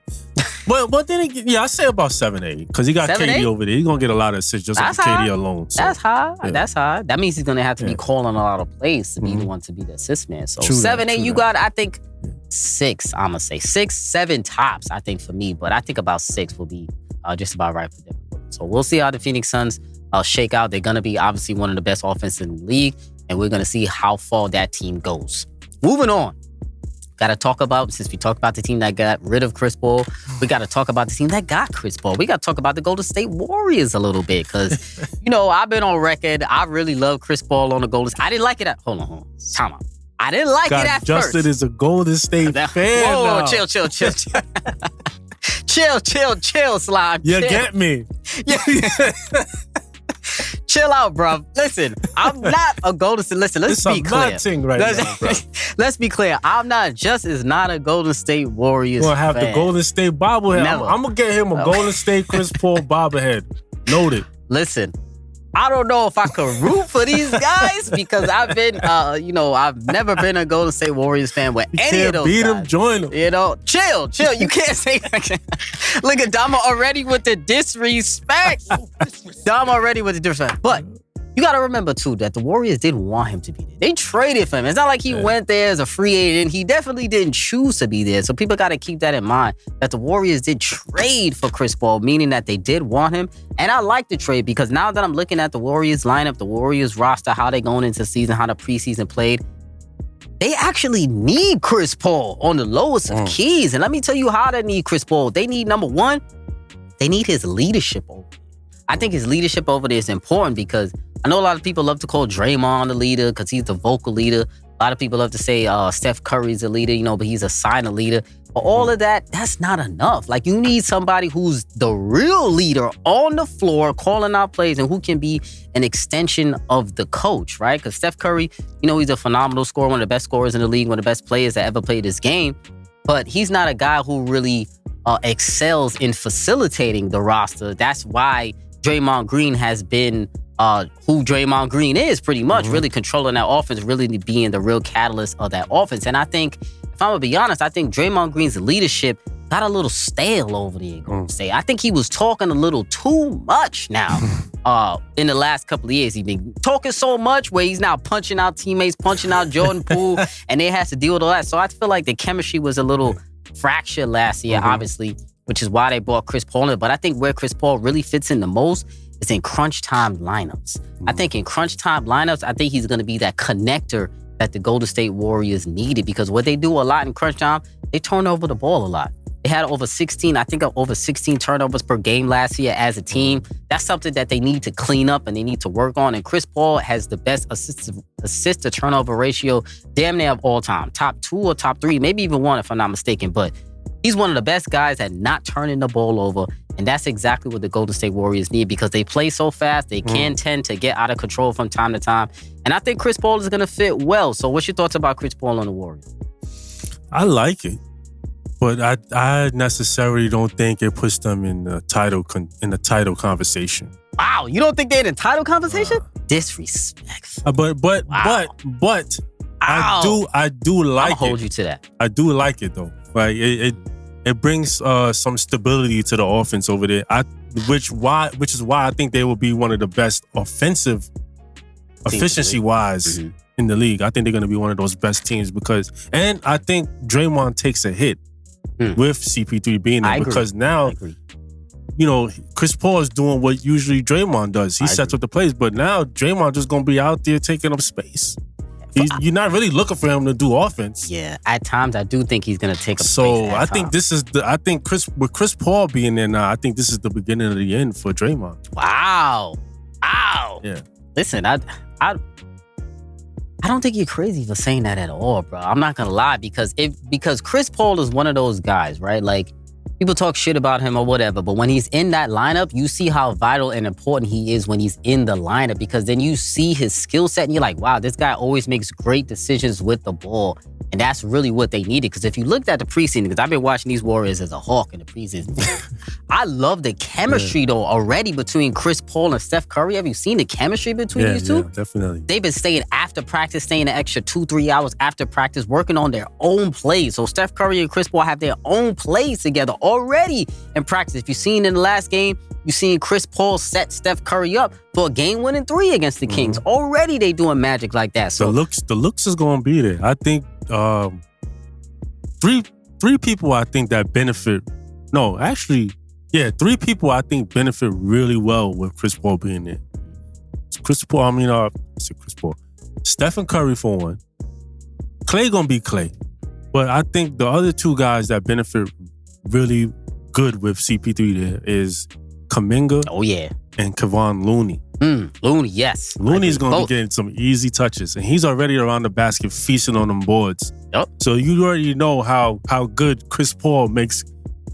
But then again, I say about 7 to 8 because he got 7, KD 8? over there. He's gonna get a lot of assists just off KD alone. So. That's high. Yeah. That's high. That means he's gonna have to be calling a lot of plays to be the one to be the assist man. So 7, 8, you got. I think 6. I'm gonna say 6, 7 tops. I think for me, but I think about 6 will be just about right for them. So we'll see how the Phoenix Suns shake out. They're gonna be obviously one of the best offenses in the league, and we're gonna see how far that team goes. Moving on. Got to talk about, since we talked about the team that got rid of Chris Paul, we got to talk about the team that got Chris Paul. We got to talk about the Golden State Warriors a little bit because, I've been on record. I really love Chris Paul on the Golden State. I didn't like it at, hold on. Time out. I didn't like it at Justin first. is a Golden State fan. Whoa, chill. chill, Slime. You get me. Yeah. Chill out, bro. Listen, I'm not a Golden State. Listen, let's be clear. Let's be clear. I'm not a Golden State Warriors fan. We're going to have the Golden State bobblehead. I'm going to get him a Golden State Chris Paul bobblehead. Noted. Listen, I don't know if I could root for these guys because I've been, I've never been a Golden State Warriors fan with any of those beat guys. Them, join them. Chill. You can't say that. Look at Domo already with the disrespect. Domo already with the disrespect. But you got to remember, too, that the Warriors didn't want him to be there. They traded for him. It's not like he went there as a free agent. He definitely didn't choose to be there. So people got to keep that in mind, that the Warriors did trade for Chris Paul, meaning that they did want him. And I like the trade because now that I'm looking at the Warriors lineup, the Warriors roster, how they going into the season, how the preseason played, they actually need Chris Paul on the lowest of keys. And let me tell you how they need Chris Paul. They need, number one, they need his leadership over there. I think his leadership over there is important because I know a lot of people love to call Draymond the leader because he's the vocal leader. A lot of people love to say Steph Curry's the leader, but he's a silent leader. But all of that, that's not enough. Like, you need somebody who's the real leader on the floor, calling out plays, and who can be an extension of the coach, right? Because Steph Curry, he's a phenomenal scorer, one of the best scorers in the league, one of the best players that ever played this game. But he's not a guy who really excels in facilitating the roster. That's why Draymond Green has been who Draymond Green is, pretty much, really controlling that offense, really being the real catalyst of that offense. And I think, if I'm going to be honest, I think Draymond Green's leadership got a little stale over there, Golden State. I think he was talking a little too much now in the last couple of years. He's been talking so much where he's now punching out teammates, punching out Jordan Poole, and they has to deal with all that. So I feel like the chemistry was a little fractured last year, obviously, which is why they brought Chris Paul in. But I think where Chris Paul really fits in the most is in crunch time lineups. I think in crunch time lineups, I think he's going to be that connector that the Golden State Warriors needed, because what they do a lot in crunch time, they turn over the ball a lot. They had over 16 turnovers per game last year as a team. That's something that they need to clean up and they need to work on. And Chris Paul has the best assist to turnover ratio damn near of all time. Top 2 or top 3, maybe even 1 if I'm not mistaken. But he's one of the best guys at not turning the ball over. And that's exactly what the Golden State Warriors need, because they play so fast. They can tend to get out of control from time to time. And I think Chris Paul is going to fit well. So what's your thoughts about Chris Paul on the Warriors? I like it. But I necessarily don't think it puts them in the title conversation. Wow, you don't think they're in the title conversation? Disrespectful. But I do like it. I'll hold you to that. I do like it though. Like it brings some stability to the offense over there. Which is why I think they will be one of the best offensive efficiency wise in the league. I think they're going to be one of those best teams and I think Draymond takes a hit with CP3 being there, because now, Chris Paul is doing what usually Draymond does. He sets up the plays, but now Draymond just going to be out there taking up space. You're not really looking for him to do offense. Yeah, at times I do think he's going to take up space. So I think with Chris Paul being there now, I think this is the beginning of the end for Draymond. Wow. Yeah. Listen, I don't think you're crazy for saying that at all, bro. I'm not gonna lie, because Chris Paul is one of those guys, right? Like, people talk shit about him or whatever, but when he's in that lineup, you see how vital and important he is when he's in the lineup, because then you see his skill set and you're like, wow, this guy always makes great decisions with the ball. And that's really what they needed. Because if you looked at the preseason, because I've been watching these Warriors as a hawk in the preseason, I love the chemistry though already between Chris Paul and Steph Curry. Have you seen the chemistry between these two? Yeah, definitely. They've been staying after practice, staying an extra 2-3 hours after practice, working on their own plays. So Steph Curry and Chris Paul have their own plays together already in practice. If you've seen in the last game, you've seen Chris Paul set Steph Curry up for a game-winning 3 against the Kings. Already they doing magic like that. So the looks is going to be there. I think three people I think that benefit. No, actually, 3 people I think benefit really well with Chris Paul being there. Chris Paul. Stephen Curry for one. Clay gonna be Clay, but I think the other 2 guys that benefit really good with CP3 there is Kuminga. Oh yeah. And Kevon Looney. Looney, yes. Looney's going to be getting some easy touches, and he's already around the basket feasting on them boards. Yep. So you already know how good Chris Paul makes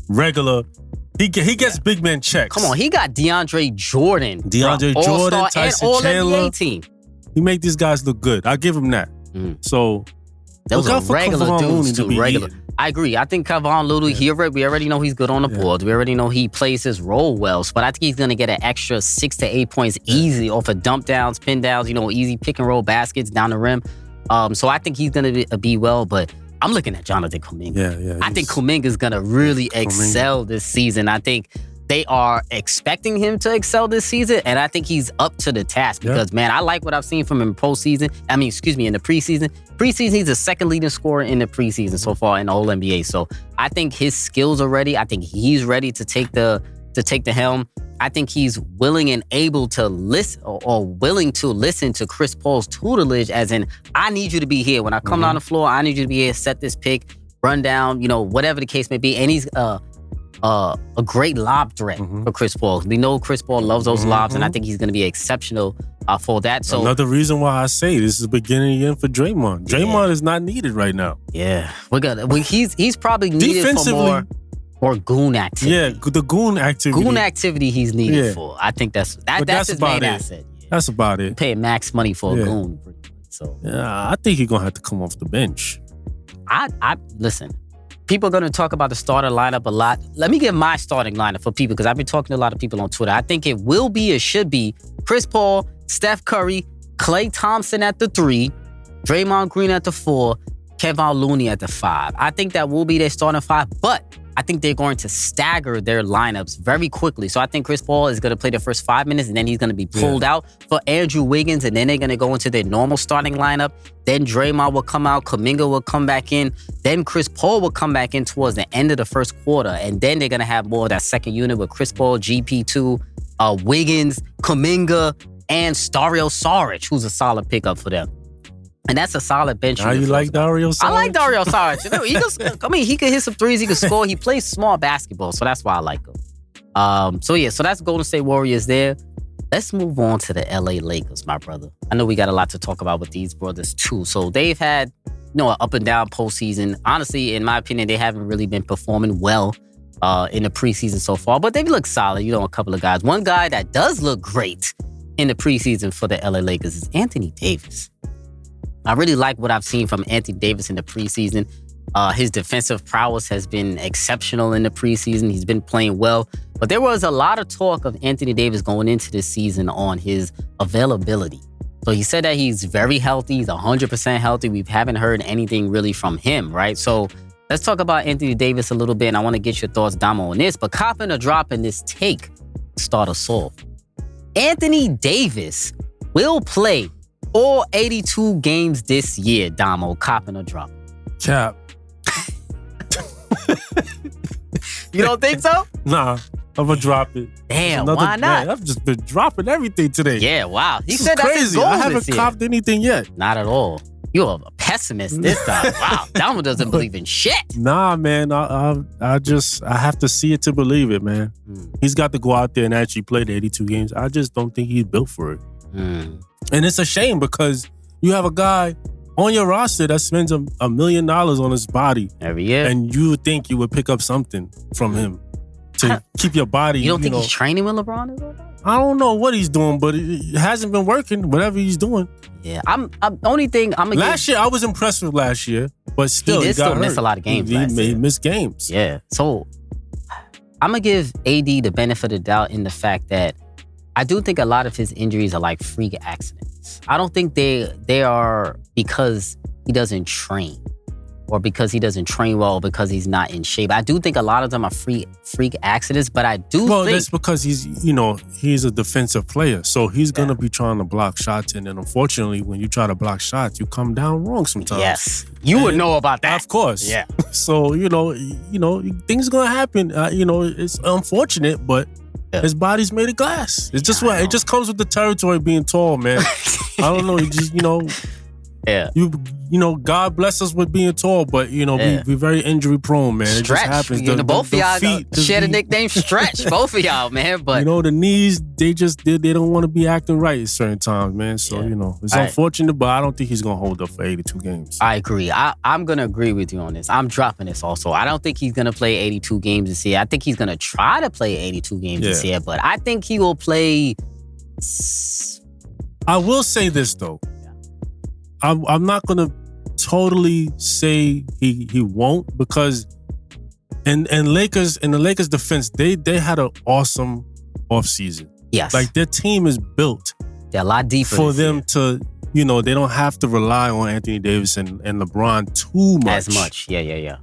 regular. He gets big man checks. Come on, he got DeAndre Jordan, Jordan, Tyson and Chandler. All-NBA team. He make these guys look good. I give him that. So those are regular dudes too. Regular. Eating. I agree. I think Kevon Looney, we already know he's good on the boards. We already know he plays his role well. But I think he's going to get an extra 6 to 8 points easy off of dump downs, pin downs, easy pick and roll baskets down the rim. So I think he's going to be well. But I'm looking at Jonathan Kuminga. Yeah. I think Kuminga is going to really excel this season. I think they are expecting him to excel this season, and I think he's up to the task because, man, I like what I've seen from him in the preseason. Preseason, he's the second leading scorer in the preseason so far in the whole NBA. So I think his skills are ready. I think he's ready to take the helm. I think he's willing and able to listen or willing to listen to Chris Paul's tutelage, as in, I need you to be here. When I come down the floor, I need you to be here, set this pick, run down, whatever the case may be. And he's a great lob threat for Chris Paul. We know Chris Paul loves those lobs, and I think he's going to be exceptional for that. So another reason why I say this is the beginning of the end for Draymond. Draymond is not needed right now. Yeah, he's probably needed for more goon activity. Yeah, the goon activity. Goon activity he's needed for. I think that's his main asset. Yeah. That's about it. Paying max money for a goon. So I think he's gonna have to come off the bench. I listen. People are going to talk about the starter lineup a lot. Let me give my starting lineup for people, because I've been talking to a lot of people on Twitter. I think it should be Chris Paul, Steph Curry, Klay Thompson at the 3, Draymond Green at the 4, Kevon Looney at the 5. I think that will be their starting 5, but I think they're going to stagger their lineups very quickly. So I think Chris Paul is going to play the first 5 minutes, and then he's going to be pulled out for Andrew Wiggins, and then they're going to go into their normal starting lineup. Then Draymond will come out, Kuminga will come back in, then Chris Paul will come back in towards the end of the first quarter, and then they're going to have more of that second unit with Chris Paul, GP2, Wiggins, Kuminga, and Dario Saric, who's a solid pickup for them. And that's a solid bench. How you like Dario Saric? I like Dario Saric. He can hit some threes. He can score. He plays small basketball, so that's why I like him. So that's Golden State Warriors there. Let's move on to the LA Lakers, my brother. I know we got a lot to talk about with these brothers too. So they've had, an up and down postseason. Honestly, in my opinion, they haven't really been performing well in the preseason so far, but they look solid. A couple of guys. One guy that does look great in the preseason for the LA Lakers is Anthony Davis. I really like what I've seen from Anthony Davis in the preseason. His defensive prowess has been exceptional in the preseason. He's been playing well. But there was a lot of talk of Anthony Davis going into this season on his availability. So he said that he's very healthy. He's 100% healthy. We haven't heard anything really from him, right? So let's talk about Anthony Davis a little bit, and I want to get your thoughts, Domo, on this. But Coppin or Droppin this take to start us off. Anthony Davis will play all 82 games this year, Domo. Coppin or Droppin? Cap. You don't think so? Nah, I'm gonna drop it. Damn, why not? Man, I've just been dropping everything today. Yeah, wow. He this said that's his goal I haven't this year. copped anything yet. Not at all. You're a pessimist this time. Wow, Domo doesn't believe in shit. Nah, man. I have to see it to believe it, man. He's got to go out there and actually play the 82 games. I just don't think he's built for it. And it's a shame because you have a guy on your roster that spends $1 million on his body every year, and you would think you would pick up something from him to keep your body. You don't think he's training with LeBron? I don't know what he's doing, but it hasn't been working. Whatever he's doing. Yeah, I'm only thing I'm gonna. Last year, I was impressed with last year, but still, he still missed a lot of games. He missed games. Yeah, so I'm gonna give AD the benefit of the doubt in the fact that I do think a lot of his injuries are like freak accidents. I don't think they are because he doesn't train or because he doesn't train well or because he's not in shape. I do think a lot of them are freak accidents, but I do think... Well, that's because he's a defensive player, so he's going to be trying to block shots, and then unfortunately, when you try to block shots, you come down wrong sometimes. Yes. You would know about that. Of course. Yeah. So, things are going to happen. It's unfortunate, but his body's made of glass. It's just it just comes with the territory being tall, man. I don't know. You just, yeah. God bless us with being tall, but we're very injury prone, man. Stretch. It just happens. Both of y'all share the nickname Stretch. Both of y'all, man. But the knees, they don't want to be acting right at certain times, man. So it's unfortunate, but I don't think he's gonna hold up for 82 games. I agree. I'm gonna agree with you on this. I'm dropping this also. I don't think he's gonna play 82 games this year. I think he's gonna try to play 82 games this year, but I think he will play. I will say this though. I'm not gonna totally say he won't, because in the Lakers defense, they had an awesome offseason. Yes. Like their team is built. They're a lot deeper for them to, they don't have to rely on Anthony Davis and LeBron too much. As much. Yeah.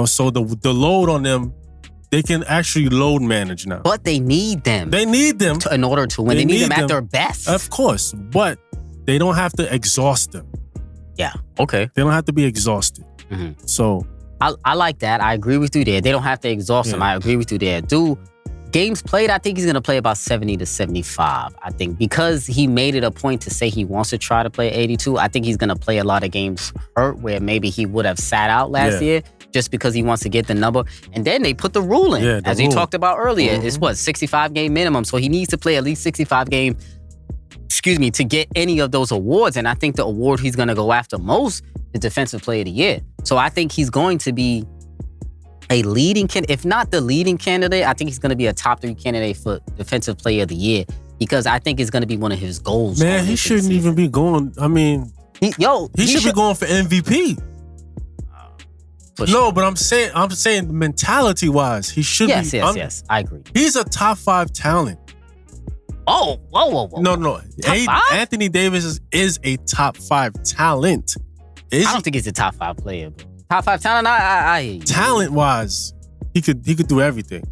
So the load on them, they can actually load manage now. But they need them. They need them in order to win. They need them at their best. Of course, but they don't have to exhaust them. Yeah, okay. They don't have to be exhausted. Mm-hmm. So I like that. I agree with you there. They don't have to exhaust them. I agree with you there. Games played, I think he's going to play about 70 to 75. I think because he made it a point to say he wants to try to play 82, I think he's going to play a lot of games hurt where maybe he would have sat out last year just because he wants to get the number. And then they put the rule in, as we talked about earlier. Mm-hmm. It's 65 game minimum. So he needs to play at least 65 games. To get any of those awards. And I think the award he's going to go after most is Defensive Player of the Year. So I think he's going to be a leading candidate. If not the leading candidate, I think he's going to be a top 3 candidate for Defensive Player of the Year, because I think it's going to be one of his goals. Man, he shouldn't even be going. I mean, he should be going for MVP. No, but I'm saying mentality wise, he should be. Yes, I agree. He's a top 5 talent. Oh, whoa. No. Anthony Davis is a top 5 talent. I don't think he's a top 5 player. But top 5 talent, I talent wise, he could do everything.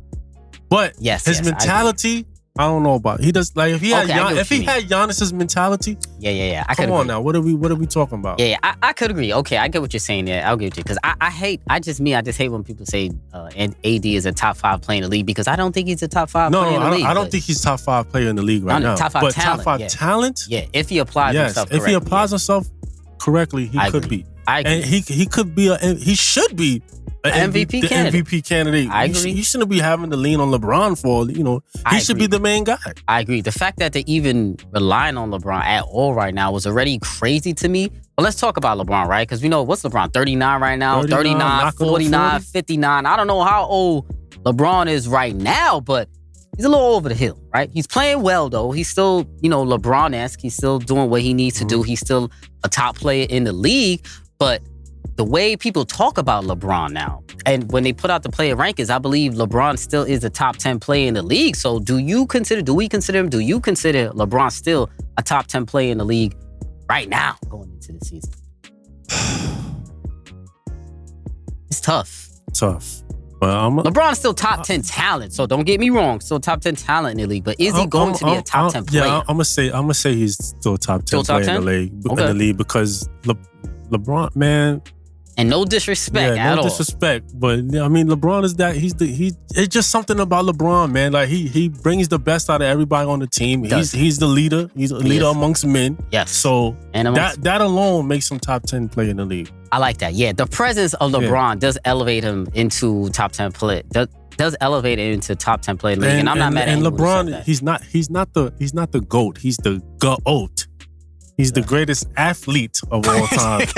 But his mentality I don't know about. He does like if he had Giannis's mentality. Yeah. Come on now. What are we talking about? Yeah. I could agree. Okay, I get what you're saying there. I'll give it to you because I hate when people say AD is a top 5 player in the league because I don't think he's a top 5 player in the league. I don't think he's top 5 player in the league right now. Top 5 but talent. Top 5 talent. Yeah, if he applies himself correctly. If he applies himself correctly, he could be. I agree. And he could be he should be an MVP candidate. MVP candidate. I agree. He shouldn't be having to lean on LeBron for, he should be the main guy. I agree. The fact that they're even relying on LeBron at all right now was already crazy to me. But let's talk about LeBron, right? Because we know, what's LeBron, 39 right now? 39, 49, 59. I don't know how old LeBron is right now, but he's a little over the hill, right? He's playing well, though. He's still, LeBron-esque. He's still doing what he needs to do. He's still a top player in the league. But the way people talk about LeBron now, and when they put out the player rankings, I believe LeBron still is a top 10 player in the league. So do you consider LeBron still a top 10 player in the league right now going into the season? It's tough. Well, LeBron's still top 10 talent, so don't get me wrong. Still top 10 talent in the league, but is he going to be a top 10 player? Yeah, I'm gonna say he's still top 10 player in the league because LeBron, man. And no disrespect at all. No disrespect, but I mean, LeBron is that it's just something about LeBron, man. Like he brings the best out of everybody on the team. He's the leader. He's a leader amongst men. Yes. So that alone makes him top 10 player in the league. I like that. Yeah, the presence of LeBron does elevate him into top 10 play. Does elevate it into top 10 player in the league. And I'm not mad at him. And LeBron, he's not the GOAT. He's the GOAT. He's the greatest athlete of all time.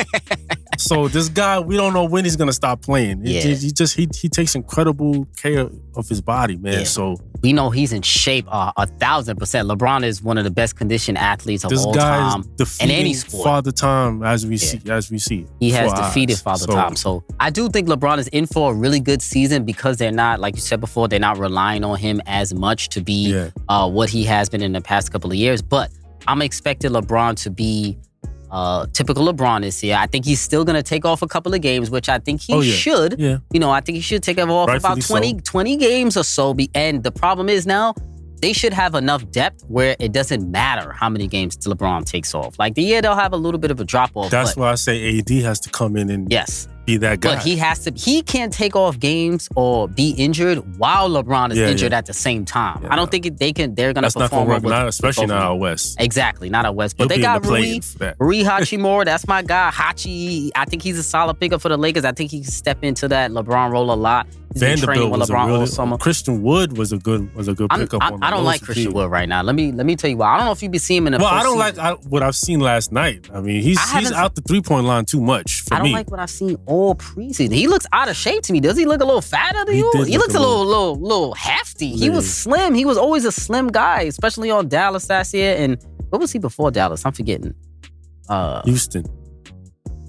So this guy, we don't know when he's gonna stop playing. He takes incredible care of his body, man. Yeah. So we know he's in shape 1,000%. LeBron is one of the best conditioned athletes of all time in any sport. Father Time, as we see. He has defeated Father Time. So I do think LeBron is in for a really good season because they're not, like you said before, they're not relying on him as much to be what he has been in the past couple of years. But I'm expecting LeBron to be typical LeBron this year. I think he's still going to take off a couple of games, which I think he should. Yeah. I think he should take off about 20 games or so. And the problem is now, they should have enough depth where it doesn't matter how many games LeBron takes off. Like the year, they'll have a little bit of a drop-off. That's why I say AD has to come in and be that guy. But he can't take off games or be injured while LeBron is injured at the same time. I don't think they're going to perform. That's not going to work, especially not out West. Exactly, not out West. But they got Rui Hachimura. That's my guy. Hachi, I think he's a solid pickup for the Lakers. I think he can step into that LeBron role a lot. He's been training with LeBron all summer. Christian Wood was a good pickup. I don't like Christian Wood right now. Let me tell you why. I don't know if you be seeing him in the postseason. I don't like what I've seen last night. I mean, he's out the 3-point line too much for me. I don't like what I've seen all preseason. He looks out of shape to me. Does he look a little fatter to you? He looks a little hefty. Yeah. He was slim. He was always a slim guy, especially on Dallas last year. And what was he before Dallas? I'm forgetting. Houston.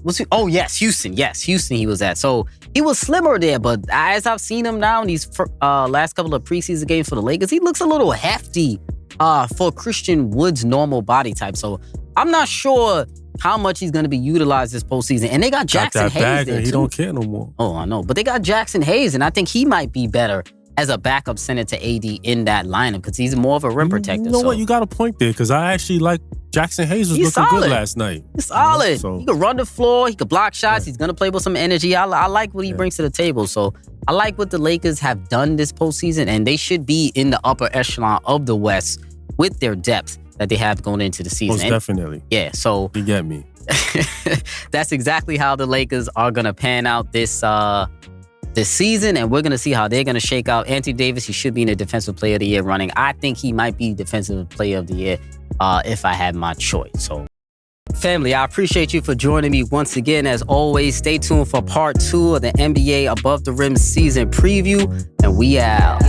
Was he? Oh, yes, Houston. Yes, Houston he was at. So he was slimmer there, but as I've seen him now in these last couple of preseason games for the Lakers, he looks a little hefty for Christian Wood's normal body type. So I'm not sure how much he's going to be utilized this postseason. And they got Jackson Hayes there, too. He don't care no more. Oh, I know. But they got Jackson Hayes, and I think he might be better as a backup center to AD in that lineup because he's more of a rim protector. You know what? You got a point there because I actually like Jackson Hayes was looking good last night. He's solid. He could run the floor. He could block shots. He's going to play with some energy. I like what he brings to the table. So I like what the Lakers have done this postseason, and they should be in the upper echelon of the West with their depth that they have going into the season. Most definitely. Yeah, so you get me. That's exactly how the Lakers are going to pan out this season, and we're going to see how they're going to shake out. Anthony Davis, he should be in the Defensive Player of the Year running. I think he might be Defensive Player of the Year if I had my choice. So, family, I appreciate you for joining me once again. As always, stay tuned for part 2 of the NBA Above the Rim season preview, and we out.